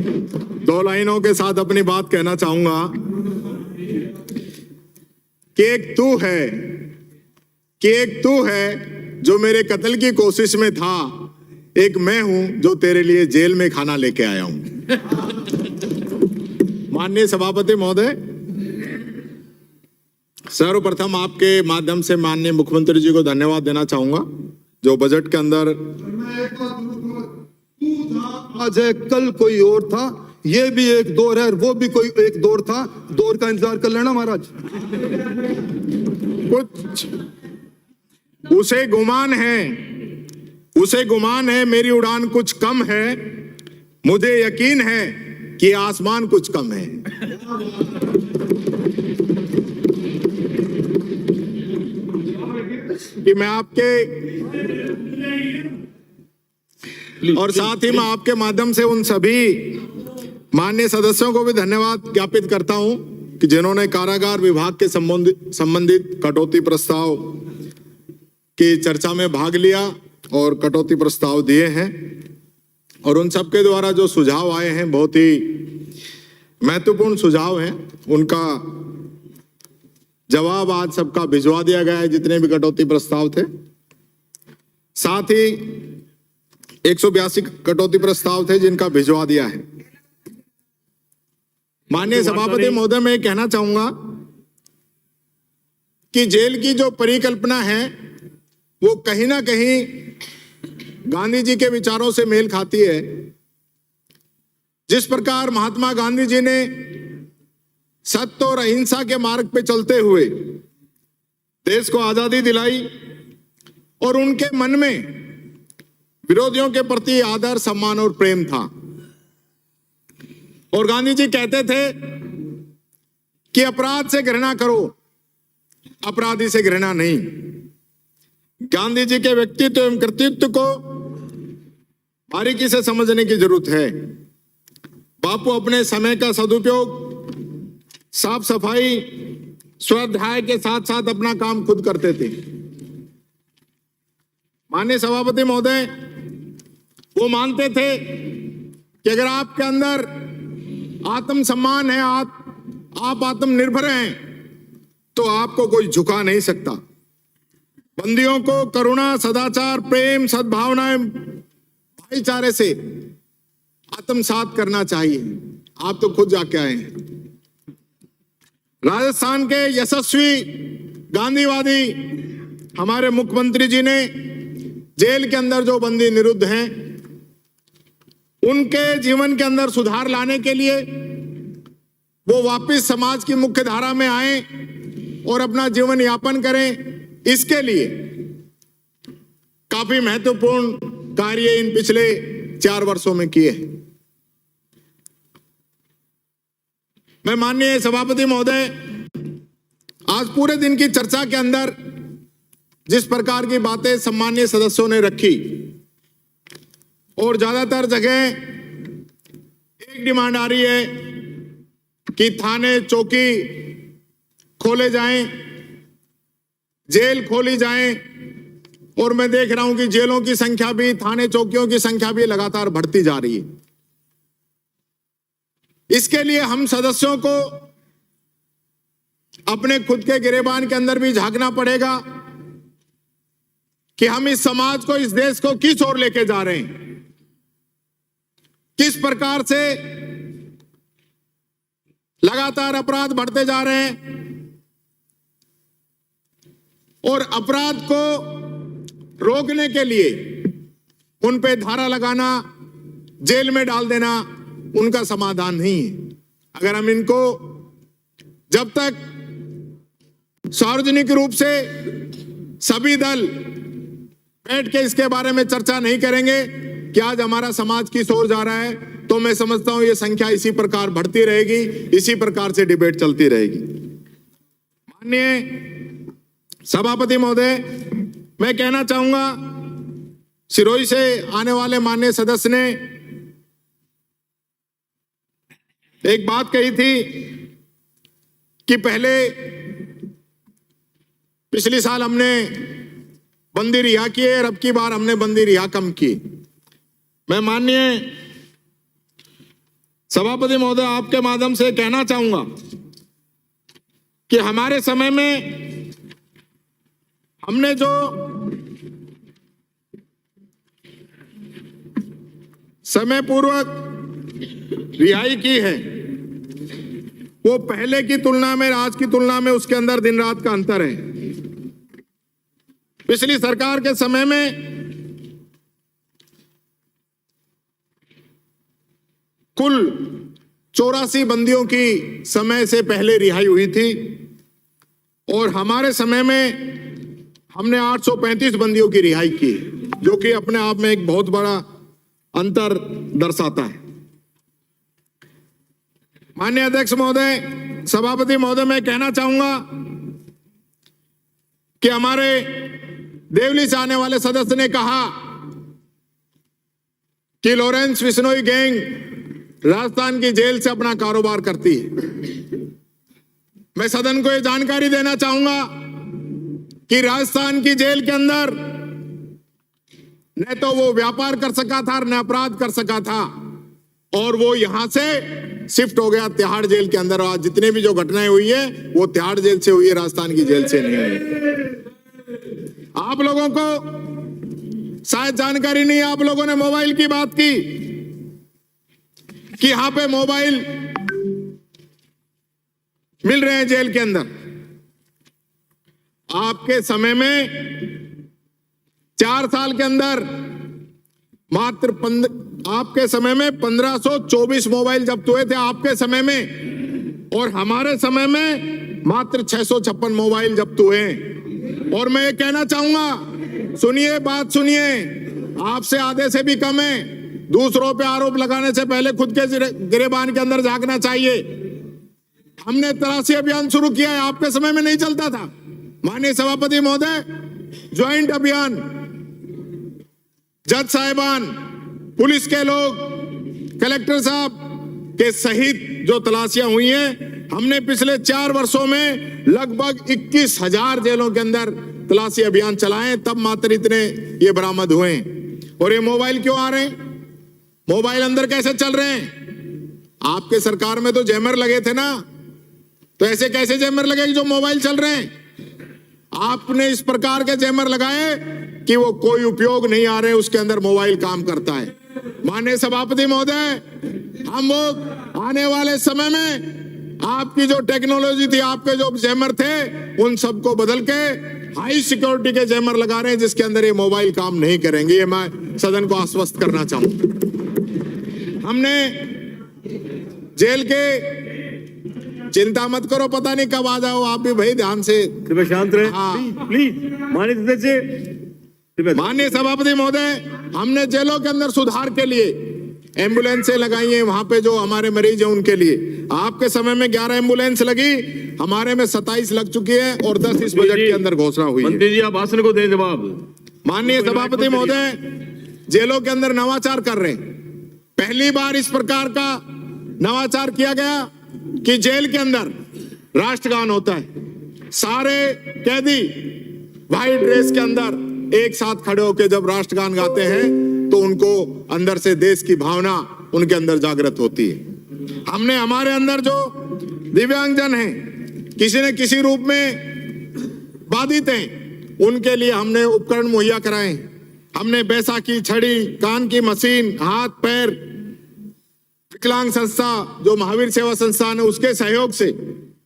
दो लाइनों के साथ अपनी बात कहना चाहूंगा कि एक तू है जो मेरे कत्ल की कोशिश में था, एक मैं हूं जो तेरे लिए जेल में खाना लेके आया हूं। माननीय सभापति महोदय, सर्वप्रथम आपके माध्यम से माननीय मुख्यमंत्री जी को धन्यवाद देना चाहूंगा जो बजट के अंदर आज है, कल कोई और था, ये भी एक दौर है, वो भी कोई एक दौर था, दौर का इंतजार कर लेना महाराज। कुछ उसे गुमान है मेरी उड़ान कुछ कम है, मुझे यकीन है कि आसमान कुछ कम है। कि मैं आपके और साथ ही मैं आपके माध्यम से उन सभी माननीय सदस्यों को भी धन्यवाद ज्ञापित करता हूं कि जिन्होंने कारागार विभाग के संबंधित कटौती प्रस्ताव की चर्चा में भाग लिया और कटौती प्रस्ताव दिए हैं, और उन सबके द्वारा जो सुझाव आए हैं बहुत ही महत्वपूर्ण सुझाव हैं। उनका जवाब आज सबका भिजवा दिया गया है, जितने भी कटौती प्रस्ताव थे। साथ ही 182 कटौती प्रस्ताव थे जिनका भिजवा दिया है। माननीय सभापति महोदय, मैं कहना चाहूंगा कि जेल की जो परिकल्पना है वो कहीं ना कहीं गांधी जी के विचारों से मेल खाती है। जिस प्रकार महात्मा गांधी जी ने सत्य और अहिंसा के मार्ग पे चलते हुए देश को आजादी दिलाई और उनके मन में विरोधियों के प्रति आदर, सम्मान और प्रेम था, और गांधी जी कहते थे कि अपराध से घृणा करो, अपराधी से घृणा नहीं। गांधी जी के व्यक्तित्व एवं कृतित्व को बारीकी से समझने की जरूरत है। बापू अपने समय का सदुपयोग साफ सफाई स्वाध्याय के साथ साथ अपना काम खुद करते थे। माननीय सभापति महोदय, वो मानते थे कि अगर आपके अंदर आत्मसम्मान है, आप आत्मनिर्भर हैं, तो आपको कोई झुका नहीं सकता। बंदियों को करुणा, सदाचार, प्रेम, सद्भावनाएं, भाईचारे से आत्मसात करना चाहिए। आप तो खुद जाके आए हैं। राजस्थान के यशस्वी गांधीवादी हमारे मुख्यमंत्री जी ने जेल के अंदर जो बंदी निरुद्ध हैं उनके जीवन के अंदर सुधार लाने के लिए वो वापस समाज की मुख्य धारा में आए और अपना जीवन यापन करें। इसके लिए काफी महत्वपूर्ण कार्य इन पिछले 4 वर्षों में किए हैं। मैं माननीय सभापति महोदय, आज पूरे दिन की चर्चा के अंदर जिस प्रकार की बातें सम्मानीय सदस्यों ने रखी और ज्यादातर जगह एक डिमांड आ रही है कि थाने चौकी खोले जाएं, जेल खोली जाएं, और मैं देख रहा हूं कि जेलों की संख्या भी, थाने चौकियों की संख्या भी लगातार बढ़ती जा रही है। इसके लिए हम सदस्यों को अपने खुद के गिरेबान के अंदर भी झांकना पड़ेगा कि हम इस समाज को, इस देश को किस ओर लेके जा रहे हैं, किस प्रकार से लगातार अपराध बढ़ते जा रहे हैं, और अपराध को रोकने के लिए उन पे धारा लगाना, जेल में डाल देना उनका समाधान नहीं है। अगर हम इनको जब तक सार्वजनिक रूप से सभी दल बैठ के इसके बारे में चर्चा नहीं करेंगे कि आज हमारा समाज किस ओर जा रहा है, तो मैं समझता हूं ये संख्या इसी प्रकार बढ़ती रहेगी, इसी प्रकार से डिबेट चलती रहेगी। माननीय सभापति महोदय, मैं कहना चाहूंगा, सिरोही से आने वाले माननीय सदस्य ने एक बात कही थी कि पहले पिछले साल हमने बंदी रिहा किए और अब की बार हमने बंदी रिहा कम की। मैं माननीय सभापति महोदय, आपके माध्यम से कहना चाहूंगा कि हमारे समय में हमने जो समय पूर्वक रिहाई की है वो पहले की तुलना में, आज की तुलना में उसके अंदर दिन रात का अंतर है। पिछली सरकार के समय में कुल 84 बंदियों की समय से पहले रिहाई हुई थी और हमारे समय में हमने 835 बंदियों की रिहाई की, जो कि अपने आप में एक बहुत बड़ा अंतर दर्शाता है। माननीय अध्यक्ष महोदय, सभापति महोदय, मैं कहना चाहूंगा कि हमारे देवली से आने वाले सदस्य ने कहा कि लॉरेंस बिश्नोई गैंग राजस्थान की जेल से अपना कारोबार करती है। मैं सदन को यह जानकारी देना चाहूंगा कि राजस्थान की जेल के अंदर न तो वो व्यापार कर सका था न अपराध कर सका था, और वो यहां से शिफ्ट हो गया तिहाड़ जेल के अंदर। आज जितने भी जो घटनाएं हुई है वो तिहाड़ जेल से हुई है, राजस्थान की जेल से नहीं हुई। आप लोगों को शायद जानकारी नहीं है, आप लोगों ने मोबाइल की बात की कि यहां पे मोबाइल मिल रहे हैं जेल के अंदर। आपके समय में 4 साल के अंदर मात्र आपके समय में 1524 मोबाइल जब्त हुए थे आपके समय में, और हमारे समय में मात्र 656 मोबाइल जब्त हुए हैं। और मैं ये कहना चाहूंगा, सुनिए बात सुनिए, आपसे आधे से भी कम है। दूसरों पे आरोप लगाने से पहले खुद के गिरेबान के अंदर झांकना चाहिए। हमने तलाशी अभियान शुरू किया है, आपके समय में नहीं चलता था। माननीय सभापति महोदय, ज्वाइंट अभियान, जज साहिबान, पुलिस के लोग, कलेक्टर साहब के सहित जो तलाशियां हुई हैं, हमने पिछले 4 वर्षों में लगभग 21,000 जेलों के अंदर तलाशी अभियान चलाए, तब मात्र इतने ये बरामद हुए हैं। और ये मोबाइल क्यों आ रहे हैं? मोबाइल अंदर कैसे चल रहे हैं? आपके सरकार में तो जैमर लगे थे ना, तो ऐसे कैसे जैमर लगे जो मोबाइल चल रहे हैं? आपने इस प्रकार के जैमर लगाए कि वो कोई उपयोग नहीं आ रहे, उसके अंदर मोबाइल काम करता है। माननीय सभापति महोदय, हम लोग आने वाले समय में आपकी जो टेक्नोलॉजी थी, आपके जो जैमर थे, उन सबको बदल के हाई सिक्योरिटी के जैमर लगा रहे हैं, जिसके अंदर ये मोबाइल काम नहीं करेंगे। ये मैं सदन को आश्वस्त करना चाहूंगा। हमने जेल के, चिंता मत करो, पता नहीं कब आ जाओ आप भी भाई, ध्यान से शांत रहे। हाँ। प्लीज माननीय सभापति महोदय, हमने जेलों के अंदर सुधार के लिए एम्बुलेंसें लगाई हैं, वहां पे जो हमारे मरीज हैं उनके लिए। आपके समय में 11 एम्बुलेंस लगी, हमारे में 27 लग चुकी है और 10 इस बजट के अंदर घोषणा हुई है। मंत्री जी, आप भाषण को दें जवाब। माननीय सभापति महोदय, जेलों के अंदर नवाचार कर रहे हैं। पहली बार इस प्रकार का नवाचार किया गया कि जेल के अंदर राष्ट्रगान होता है। सारे कैदी व्हाइट ड्रेस के अंदर एक साथ खड़े होकर जब राष्ट्रगान गाते हैं तो उनको अंदर से देश की भावना उनके अंदर जागृत होती है। हमने हमारे अंदर जो दिव्यांगजन हैं, किसी न किसी रूप में बाधित हैं, उनके लिए हमने उपकरण मुहैया कराए। हमने बैसाखी, छड़ी, कान की मशीन, हाथ पैर, विकलांग संस्था जो महावीर सेवा संस्थान है उसके सहयोग से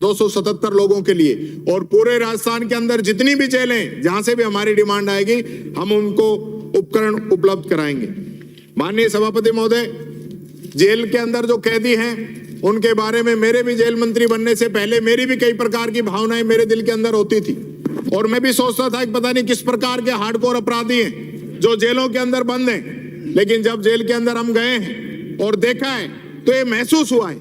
277 लोगों के लिए, और पूरे राजस्थान के अंदर जितनी भी जेलें जहां से भी हमारी डिमांड आएगी हम उनको उपकरण उपलब्ध कराएंगे। माननीय सभापति महोदय, जेल के अंदर जो कैदी हैं उनके बारे में मेरे भी जेल मंत्री बनने से पहले मेरी भी कई प्रकार की भावनाएं मेरे दिल के अंदर होती थी, और मैं भी सोचता था कि पता नहीं किस प्रकार के हार्डकोर अपराधी हैं जो जेलों के अंदर बंद हैं। लेकिन जब जेल के अंदर हम गए हैं और देखा है तो ये महसूस हुआ है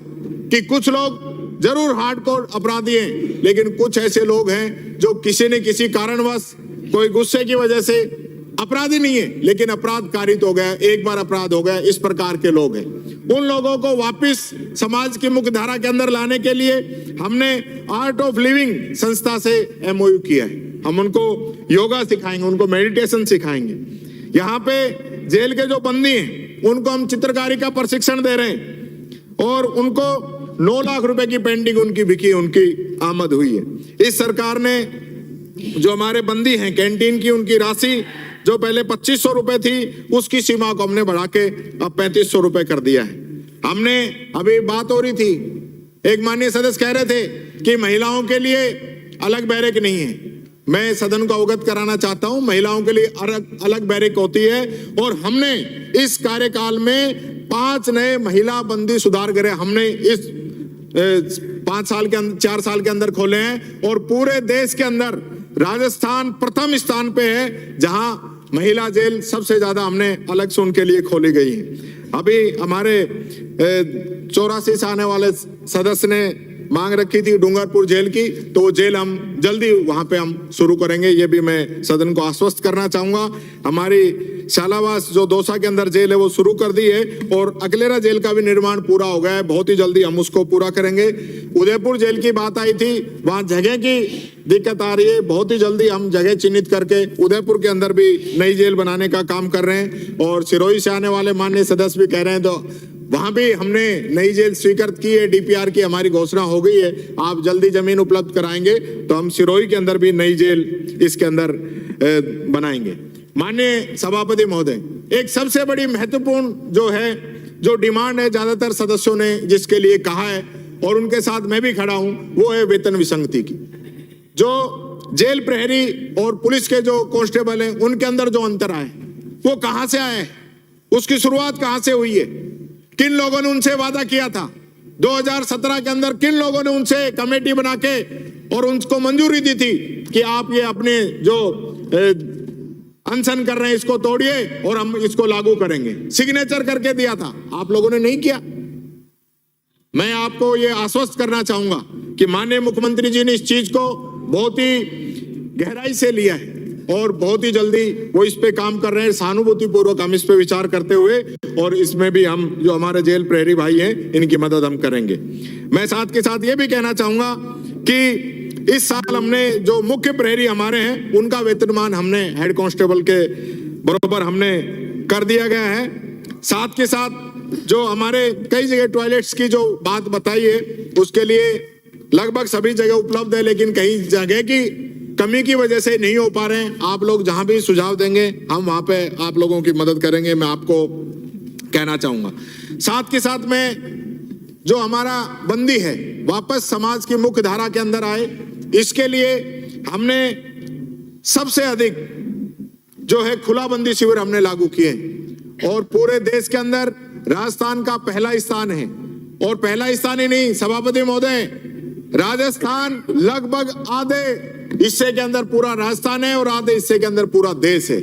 कि कुछ लोग जरूर हार्डकोर अपराधी हैं, लेकिन कुछ ऐसे लोग हैं जो किसी न किसी कारणवश, कोई गुस्से की वजह से अपराधी नहीं है लेकिन अपराध कारित हो गया, एक बार अपराध हो गया, इस प्रकार के लोग हैं। उन लोगों को वापस समाज की मुख्य धारा के अंदर लाने के लिए हमने आर्ट ऑफ लिविंग संस्था से MOU किया है। हम उनको योगा सिखाएंगे, उनको मेडिटेशन सिखाएंगे। यहाँ पे जेल के जो बंदी हैं उनको हम चित्रकारी का प्रशिक्षण दे रहे हैं, और उनको 9 लाख रुपए की पेंटिंग उनकी बिकी, उनकी आमद हुई है। इस सरकार ने जो हमारे बंदी हैं कैंटीन की, उनकी राशि जो पहले 2500 रुपए थी, उसकी सीमा को हमने बढ़ा के अब 3500 रुपए कर दिया है। हमने, अभी बात हो रही थी, एक माननीय सदस्य कह रहे थे कि महिलाओं के लिए अलग बैरक नहीं है। मैं सदन को अवगत कराना चाहता हूं, महिलाओं के लिए अलग बैरक होती है और हमने इस कार्यकाल में 5 नए महिला बंदी सुधार गृह हमने इस 4 साल के अंदर खोले हैं और पूरे देश के अंदर राजस्थान प्रथम स्थान पे है जहां महिला जेल सबसे ज्यादा हमने अलग से उनके लिए खोली गई है। अभी हमारे 84 से आने वाले सदस्य ने मांग रखी थी डूंगरपुर जेल की, तो वो जेल हम जल्दी वहां पे हम शुरू करेंगे, ये भी मैं सदन को आश्वस्त करना चाहूंगा। हमारी शालावास जो दौसा के अंदर जेल है वो शुरू कर दी है और अकलेरा जेल का भी निर्माण पूरा हो गया है, बहुत ही जल्दी हम उसको पूरा करेंगे। उदयपुर जेल की बात आई थी, वहां जगह की दिक्कत आ रही है, बहुत ही जल्दी हम जगह चिन्हित करके उदयपुर के अंदर भी नई जेल बनाने का काम कर रहे हैं। और सिरोही से आने वाले माननीय सदस्य भी कह रहे हैं, तो वहां भी हमने नई जेल स्वीकृत की है, डीपीआर की हमारी घोषणा हो गई है। आप जल्दी जमीन उपलब्ध कराएंगे तो हम सिरोही के अंदर भी नई जेल इसके अंदर बनाएंगे। माननीय सभापति महोदय, एक सबसे बड़ी महत्वपूर्ण जो डिमांड है ज्यादातर सदस्यों ने जिसके लिए कहा है और उनके साथ मैं भी खड़ा हूं, वो है वेतन विसंगति की। जो जेल प्रहरी और पुलिस के जो कांस्टेबल हैं उनके अंदर जो अंतर आए वो कहां से आया है, उसकी शुरुआत कहां से हुई है, किन लोगों ने उनसे वादा किया था 2017 के अंदर, किन लोगों ने उनसे कमेटी बना के और उनको मंजूरी दी थी कि आप ये अपने जो अनशन कर रहे हैं इसको तोड़िए और हम इसको लागू करेंगे, सिग्नेचर करके दिया था, आप लोगों ने नहीं किया। मैं आपको ये आश्वस्त करना चाहूंगा कि माननीय मुख्यमंत्री जी ने इस चीज को बहुत ही गहराई से लिया है और बहुत ही जल्दी वो इस पे काम कर रहे हैं, सहानुभूति पूर्वक हम इस पे विचार करते हुए, और इसमें भी हम जो हमारे जेल प्रहरी भाई हैं इनकी मदद हम करेंगे। मैं साथ के साथ ये भी कहना चाहूंगा कि इस साल हमने जो मुख्य प्रहरी हमारे हैं उनका वेतनमान हमने हेड कांस्टेबल के बराबर हमने कर दिया गया है। साथ के साथ जो हमारे कई जगह टॉयलेट्स की जो बात बताई है उसके लिए लगभग सभी जगह उपलब्ध है, लेकिन कई जगह की कमी की वजह से नहीं हो पा रहे हैं। आप लोग जहां भी सुझाव देंगे हम वहां पे आप लोगों की मदद करेंगे, मैं आपको कहना चाहूंगा। साथ के साथ में जो हमारा बंदी है वापस समाज की मुख्य धारा के अंदर आए, इसके लिए हमने सबसे अधिक जो है खुला बंदी शिविर हमने लागू किए और पूरे देश के अंदर राजस्थान का पहला स्थान है। और पहला स्थान ही नहीं सभापति महोदय, राजस्थान लगभग आधे हिस्से के अंदर पूरा राजस्थान है और आधे हिस्से के अंदर पूरा देश है।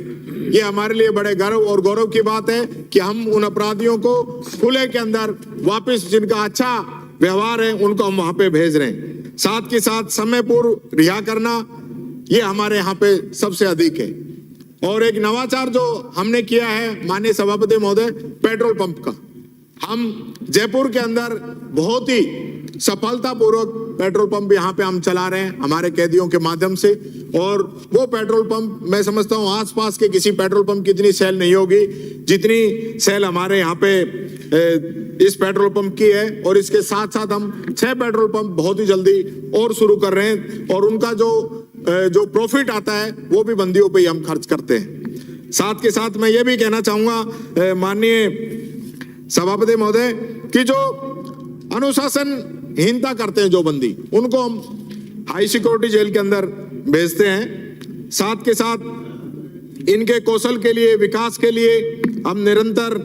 ये हमारे लिए बड़े गर्व और गौरव की बात है कि हम उन अपराधियों को खुले के अंदर वापस, जिनका अच्छा व्यवहार है, उनको हम वहां पे भेज रहे हैं। साथ के साथ समय पूर्व रिहा करना, ये हमारे यहाँ पे सबसे अधिक है। और एक नवाचार जो हमने किया है माननीय सभापति महोदय, पेट्रोल पंप का, हम जयपुर के अंदर बहुत ही सफलतापूर्वक पेट्रोल पंप यहाँ पे हम चला रहे हैं हमारे कैदियों के माध्यम से। और वो पेट्रोल पंप मैं समझता हूँ आसपास के किसी पेट्रोल पंप की इतनी सेल नहीं होगी जितनी सेल हमारे यहाँ पे इस पेट्रोल पंप की है। और इसके साथ साथ हम 6 पेट्रोल पंप बहुत ही जल्दी और शुरू कर रहे हैं और उनका जो प्रॉफिट आता है वो भी बंदियों पे ही हम खर्च करते हैं। साथ के साथ मैं ये भी कहना चाहूंगा माननीय सभापति महोदय कि जो अनुशासनहीनता करते हैं जो बंदी, उनको हम हाई सिक्योरिटी जेल के अंदर भेजते हैं। साथ के साथ इनके कौशल के लिए, विकास के लिए हम निरंतर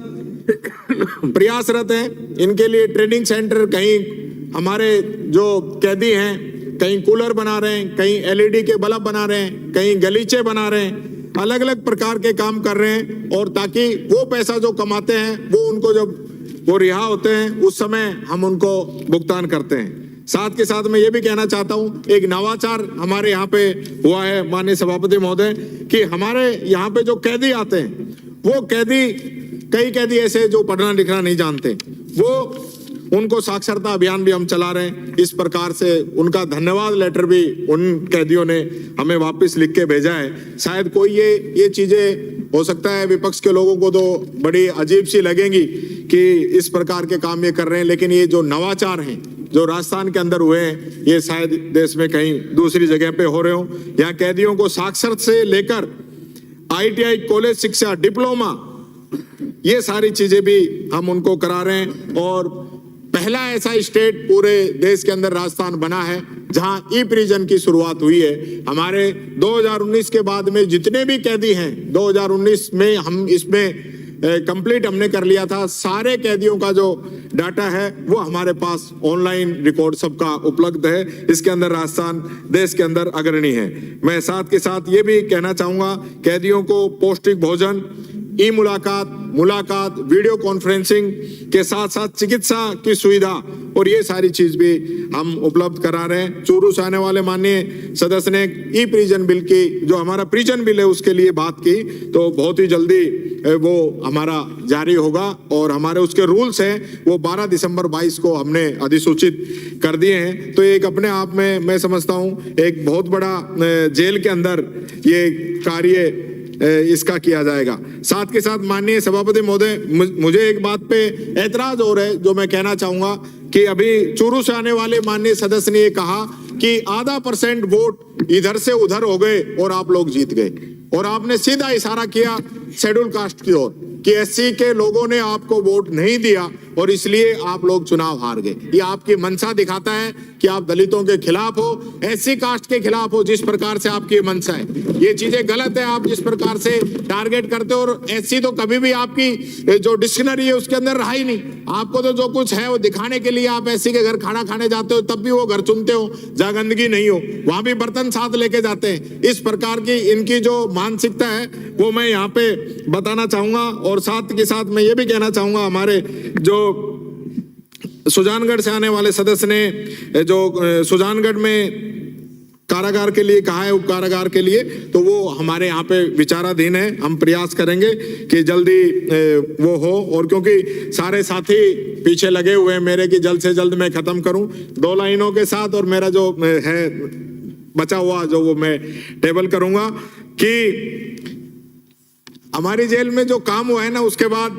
प्रयासरत हैं। इनके लिए ट्रेनिंग सेंटर, कहीं हमारे जो कैदी हैं कहीं कूलर बना रहे हैं, कहीं एलईडी के बल्ब बना रहे हैं, कहीं गलीचे बना रहे हैं, अलग अलग प्रकार के काम कर रहे हैं। और ताकि वो पैसा जो कमाते हैं वो उनको जब वो रिहा होते हैं उस समय हम उनको भुगतान करते हैं। साथ के साथ मैं ये भी कहना चाहता हूँ, एक नवाचार हमारे यहाँ पे हुआ है माननीय सभापति महोदय कि हमारे यहाँ पे जो कैदी आते हैं वो कई कैदी ऐसे जो पढ़ना लिखना नहीं जानते, वो उनको साक्षरता अभियान भी हम चला रहे हैं। इस प्रकार से उनका धन्यवाद लेटर भी उन कैदियों ने हमें वापस लिख के भेजा है। शायद कोई ये चीजें हो सकता है विपक्ष के लोगों को तो बड़ी अजीब सी लगेंगी कि इस प्रकार के काम ये कर रहे हैं, लेकिन ये जो नवाचार हैं जो राजस्थान के अंदर हुए हैं, ये शायद देश में कहीं दूसरी जगह पे हो रहे हो। यहाँ कैदियों को साक्षर से लेकर ITI, कॉलेज शिक्षा, डिप्लोमा, ये सारी चीजें भी हम उनको करा रहे हैं। और पहला ऐसा स्टेट पूरे देश के अंदर राजस्थान बना है जहां ई प्रिजन की शुरुआत हुई है। हमारे 2019 के बाद में जितने भी कैदी हैं, 2019 में हम इसमें कंप्लीट हमने कर लिया था। सारे कैदियों का जो डाटा है वो हमारे पास ऑनलाइन रिकॉर्ड सबका उपलब्ध है। इसके अंदर राजस्थान देश के अंदर अग्रणी है। मैं साथ के साथ ये भी कहना चाहूंगा, कैदियों को पौष्टिक भोजन, ई मुलाकात, वीडियो कॉन्फ्रेंसिंग के साथ साथ चिकित्सा की सुविधा और ये सारी चीज भी हम उपलब्ध करा रहे हैं। चूरू से आने वाले माननीय सदस्य ने ई प्रिजन बिल की, जो हमारा प्रिजन बिल है उसके लिए बात की, तो बहुत ही जल्दी वो हमारा जारी होगा। और हमारे उसके रूल्स हैं वो 12 दिसंबर 22 को हमने अधिसूचित कर दिए हैं। तो एक अपने आप में मैं समझता हूँ एक बहुत बड़ा जेल के अंदर ये कार्य इसका किया जाएगा। साथ के साथ माननीय सभापति महोदय, मुझे एक बात पे ऐतराज हो रहा है जो मैं कहना चाहूंगा कि अभी चूरू से आने वाले माननीय सदस्य ने ये कहा कि आधा % वोट इधर से उधर हो गए और आप लोग जीत गए, और आपने सीधा इशारा किया शेड्यूल कास्ट की ओर कि SC के लोगों ने आपको वोट नहीं दिया और इसलिए आप लोग चुनाव हार गए। ये आपकी मंशा दिखाता है कि आप दलितों के खिलाफ हो, SC कास्ट के खिलाफ हो। जिस प्रकार से आपकी मंशा है, ये चीजें गलत है। आप जिस प्रकार से टारगेट करते हो, और SC तो कभी भी आपकी जो डिक्शनरी है उसके अंदर रहा ही नहीं। आपको तो जो कुछ है वो दिखाने के लिए आप SC के घर खाना खाने जाते हो, तब भी वो घर चुनते हो जहाँ गंदगी नहीं हो, वहां भी बर्तन साथ लेके जाते हैं। इस प्रकार की इनकी जो मानसिकता है वो मैं यहाँ पे बताना चाहूंगा। और साथ के साथ मैं ये भी कहना चाहूंगा, हमारे जो सुजानगढ़ से आने वाले सदस्य ने जो सुजानगढ़ में कारागार के लिए कहा है, उप कारागार के लिए, तो वो हमारे यहाँ पे विचाराधीन है। हम प्रयास करेंगे कि जल्दी वो हो। और क्योंकि सारे साथी पीछे लगे हुए हैं मेरे कि जल्द से जल्द मैं खत्म करूं 2 लाइनों के साथ, और मेरा जो है बचा हुआ जो वो मैं टेबल करूंगा कि हमारी जेल में जो काम हुआ है ना, उसके बाद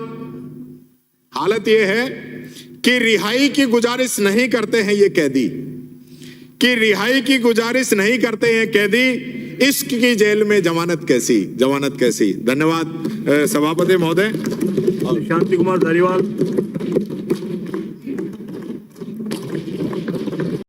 हालत ये है कि रिहाई की गुजारिश नहीं करते हैं ये कैदी, कि रिहाई की गुजारिश नहीं करते हैं कैदी। इश्क की जेल में जमानत कैसी। धन्यवाद सभापति महोदय। शांति कुमार धारीवाल।